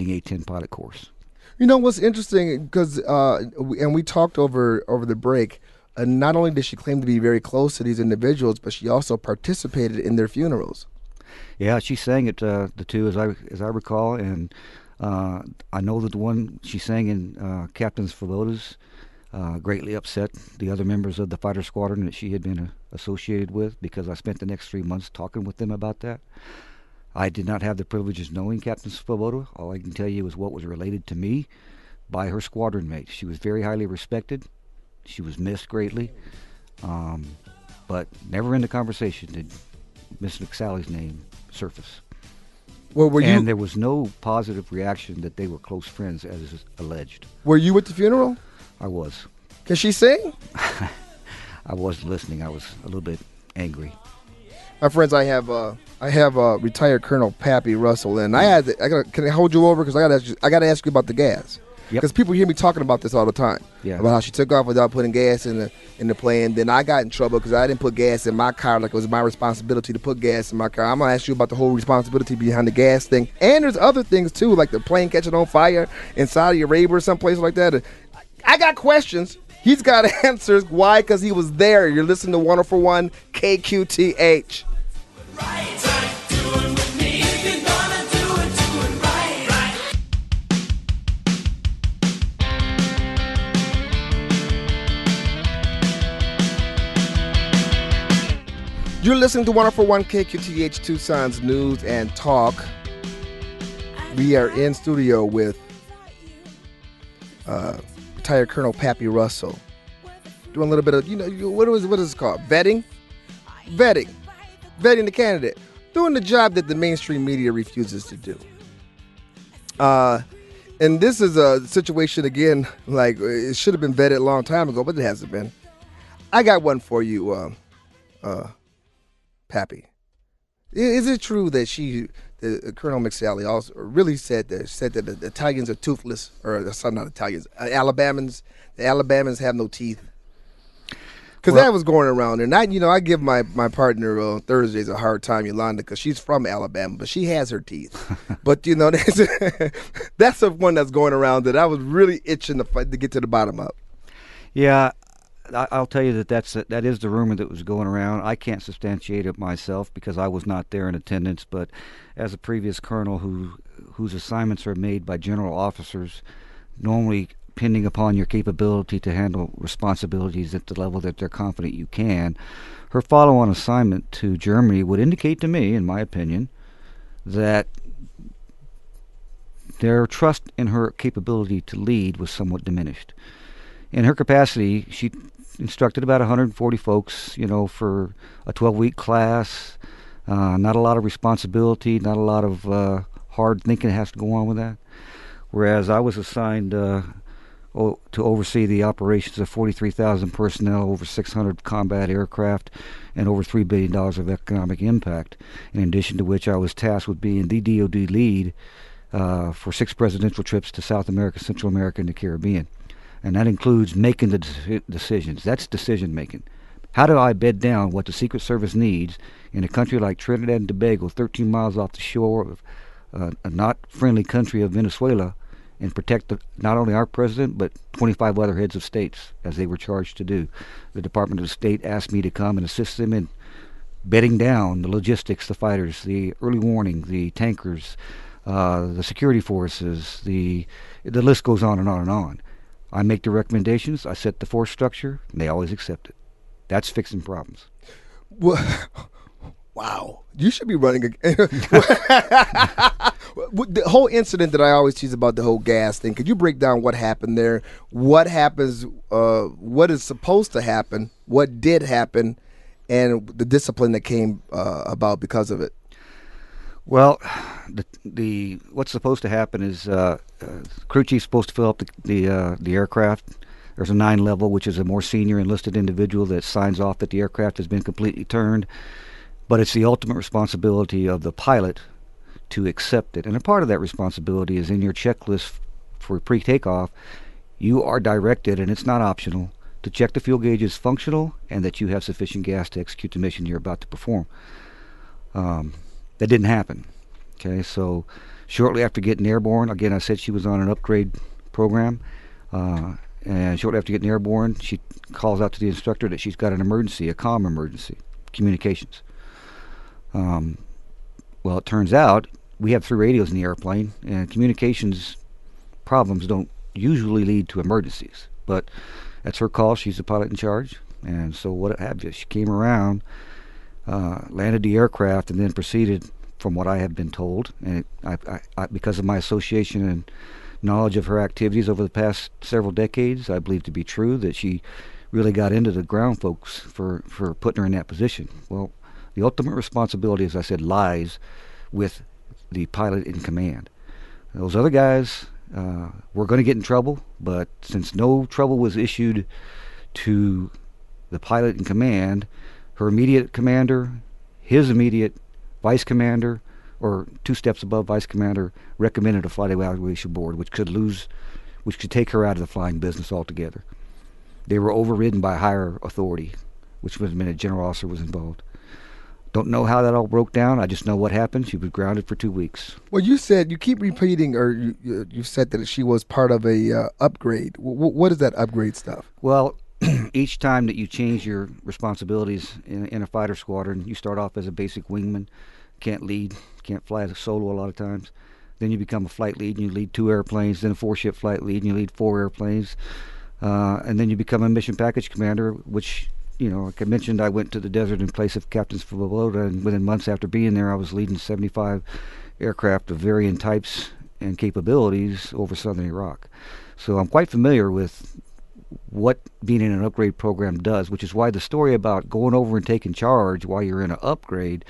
A-10 pilot course. You know what's interesting, because we talked over the break. Not only did she claim to be very close to these individuals, but she also participated in their funerals. Yeah, she sang it the two as I recall, and I know that the one she sang in Captain Svoboda's greatly upset the other members of the fighter squadron that she had been associated with, because I spent the next 3 months talking with them about that. I did not have the privilege of knowing Captain Svoboda. All I can tell you is what was related to me by her squadron mates. She was very highly respected. She was missed greatly, but never in the conversation did Miss McSally's name surface. Well, were And you there was no positive reaction that they were close friends, as is alleged. were you at the funeral? I was. Can she sing? I wasn't listening. I was a little bit angry. My friends, I have retired Colonel Pappy Russell, and can I hold you over, because I got to ask you about the gas. Yep. Because people hear me talking about this all the time, Yeah. about how she took off without putting gas in the plane. Then I got in trouble because I didn't put gas in my car, like it was my responsibility to put gas in my car. I'm gonna ask you about the whole responsibility behind the gas thing, and there's other things too, like the plane catching on fire in Saudi Arabia or someplace like that. I got questions. He's got answers. Why? Because he was there. You're listening to 104.1 KQTH. You're listening to 104.1 KQTH, Tucson's News and Talk. We are in studio with retired Colonel Pappy Russell, doing a little bit of, what is it called? Vetting the candidate, doing the job that the mainstream media refuses to do. And this is a situation, again, like it should have been vetted a long time ago, but it hasn't been. I got one for you, Pappy. Is it true that Colonel McSally also really said that the Italians are toothless, or sorry, not Italians, the Alabamans have no teeth? Because that was going around, and I give my partner on Thursdays a hard time, Yolanda, because she's from Alabama, but she has her teeth. But that's the one that's going around that I was really itching to get to the bottom of. Yeah, I'll tell you that is the rumor that was going around. I can't substantiate it myself because I was not there in attendance, but as a previous colonel whose assignments are made by general officers, normally depending upon your capability to handle responsibilities at the level that they're confident you can, her follow-on assignment to Germany would indicate to me, in my opinion, that their trust in her capability to lead was somewhat diminished. In her capacity, she instructed about 140 folks, for a 12-week class. Not a lot of responsibility, not a lot of hard thinking that has to go on with that. Whereas I was assigned to oversee the operations of 43,000 personnel, over 600 combat aircraft, and over $3 billion of economic impact, in addition to which I was tasked with being the DoD lead for 6 presidential trips to South America, Central America, and the Caribbean. And that includes making the decisions. That's decision making. How do I bed down what the Secret Service needs in a country like Trinidad and Tobago, 13 miles off the shore of a not friendly country of Venezuela, and protect not only our president, but 25 other heads of states, as they were charged to do? The Department of State asked me to come and assist them in bedding down the logistics, the fighters, the early warning, the tankers, the security forces, the list goes on and on and on. I make the recommendations, I set the force structure, and they always accept it. That's fixing problems. Well, wow. You should be running the whole incident that I always tease about, the whole gas thing. Could you break down what happened there? What happens, what is supposed to happen, what did happen, and the discipline that came about because of it? Well, what's supposed to happen is crew chief's supposed to fill up the aircraft. There's a 9 level, which is a more senior enlisted individual that signs off that the aircraft has been completely turned. But it's the ultimate responsibility of the pilot to accept it. And a part of that responsibility is in your checklist for pre-takeoff. You are directed, and it's not optional, to check the fuel gauge is functional and that you have sufficient gas to execute the mission you're about to perform. That didn't happen. Okay, so Shortly after getting airborne, again, I said she was on an upgrade program. Uh, and shortly after getting airborne, she calls out to the instructor that she's got an emergency, a comm emergency, communications. Um, well, it turns out we have 3 radios in the airplane, and communications problems don't usually lead to emergencies. But that's her call. She's the pilot in charge. And so what have you? She came around, landed the aircraft, and then proceeded, from what I have been told, and because of my association and knowledge of her activities over the past several decades, I believe to be true that she really got into the ground folks for putting her in that position. Well, the ultimate responsibility, as I said, lies with the pilot in command. Those other guys were going to get in trouble, but since no trouble was issued to the pilot in command, her immediate commander, his immediate vice commander, or 2 steps above vice commander, recommended a flight evaluation board, which could take her out of the flying business altogether. They were overridden by higher authority, which would have meant a general officer was involved. Don't know how that all broke down. I just know what happened. She was grounded for 2 weeks. Well, you said, you keep repeating, or you said that she was part of a upgrade. What is that upgrade stuff? Well, each time that you change your responsibilities in a fighter squadron, you start off as a basic wingman, can't lead, can't fly as a solo a lot of times. Then you become a flight lead and you lead 2 airplanes, then a 4-ship flight lead and you lead 4 airplanes. And then you become a mission package commander, which, like I mentioned, I went to the desert in place of Captain Svoboda, and within months after being there, I was leading 75 aircraft of varying types and capabilities over southern Iraq. So I'm quite familiar with what being in an upgrade program does, which is why the story about going over and taking charge while you're in an upgrade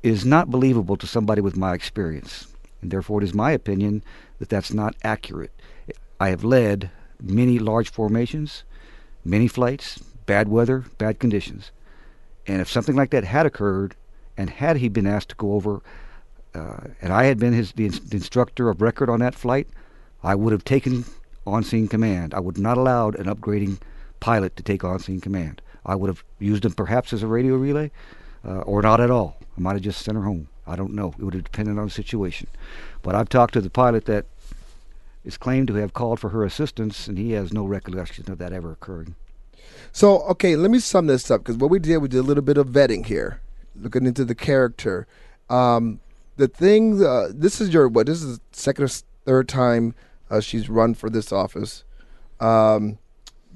is not believable to somebody with my experience. And therefore, it is my opinion that that's not accurate. I have led many large formations, many flights, bad weather, bad conditions. And if something like that had occurred, and had he been asked to go over, and I had been the instructor of record on that flight, I would have taken on-scene command. I would not allowed an upgrading pilot to take on-scene command. I would have used him perhaps as a radio relay, or not at all. I might have just sent her home. I don't know. It would have depended on the situation. But I've talked to the pilot that is claimed to have called for her assistance, and he has no recollection of that ever occurring. So, okay, let me sum this up, because what we did a little bit of vetting here, looking into the character. The thing, this is this is the second or third time she's run for this office.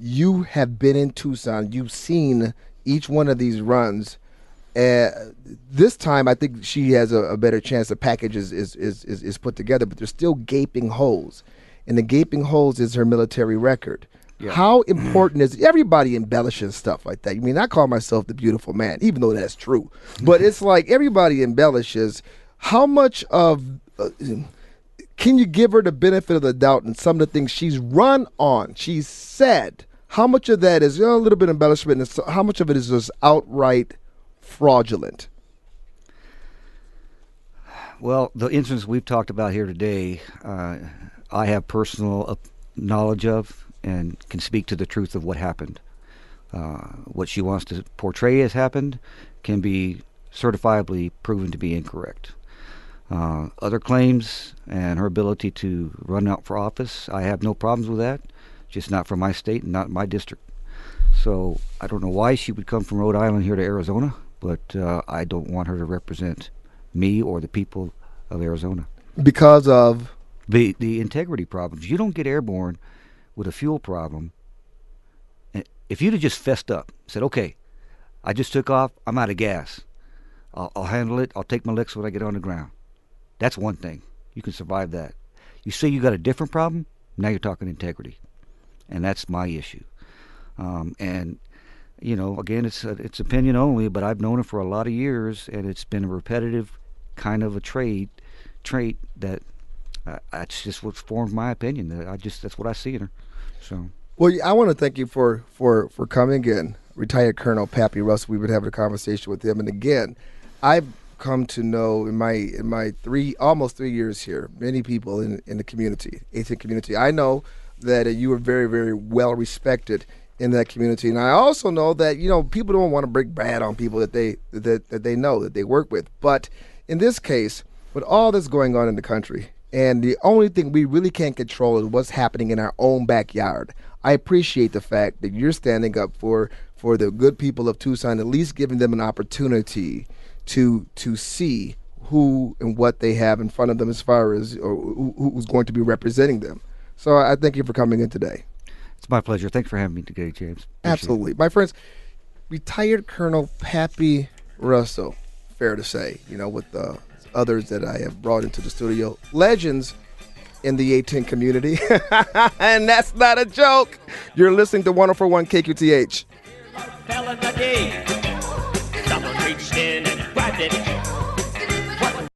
You have been in Tucson. You've seen each one of these runs. This time, I think she has a better chance. The package is put together, but there's still gaping holes. And the gaping holes is her military record. Yeah. How important is it? Everybody embellishes stuff like that. I mean, I call myself the beautiful man, even though that's true. But it's like everybody embellishes. How much of can you give her the benefit of the doubt in some of the things she's run on, she's said? How much of that is a little bit of embellishment, and how much of it is just outright fraudulent? Well, the incidents we've talked about here today, I have personal knowledge of and can speak to the truth of what happened. What she wants to portray as happened can be certifiably proven to be incorrect. Other claims and her ability to run out for office, I have no problems with that, just not from my state and not my district. So I don't know why she would come from Rhode Island here to Arizona, but I don't want her to represent me or the people of Arizona. Because of? The integrity problems. You don't get airborne with a fuel problem. If you'd have just fessed up, said, okay, I just took off, I'm out of gas. I'll handle it, I'll take my licks when I get on the ground. That's one thing. You can survive that. You say you got a different problem, now you're talking integrity. And that's my issue. And, again, it's opinion only, but I've known her for a lot of years, and it's been a repetitive kind of a trait that that's just what's formed my opinion. That's what I see in her. So. Well, I want to thank you for coming in. Retired Colonel Pappy Russell. We've been having a conversation with him, and again, I've come to know in my almost 3 years here, many people in the community, ATN community. I know that you are very, very well respected in that community, and I also know that people don't want to break bad on people that they know that they work with. But in this case, with all that's going on in the country, and the only thing we really can't control is what's happening in our own backyard. I appreciate the fact that you're standing up for the good people of Tucson, at least giving them an opportunity to see who and what they have in front of them as far as or who's going to be representing them. So I thank you for coming in today. It's my pleasure. Thanks for having me today, James. Appreciate Absolutely. My friends, retired Colonel Pappy Russell, fair to say, with the others that I have brought into the studio, legends in the A10 community. And that's not a joke. You're listening to 104.1 KQTH. Fell in the day. Someone reached in and grabbed it.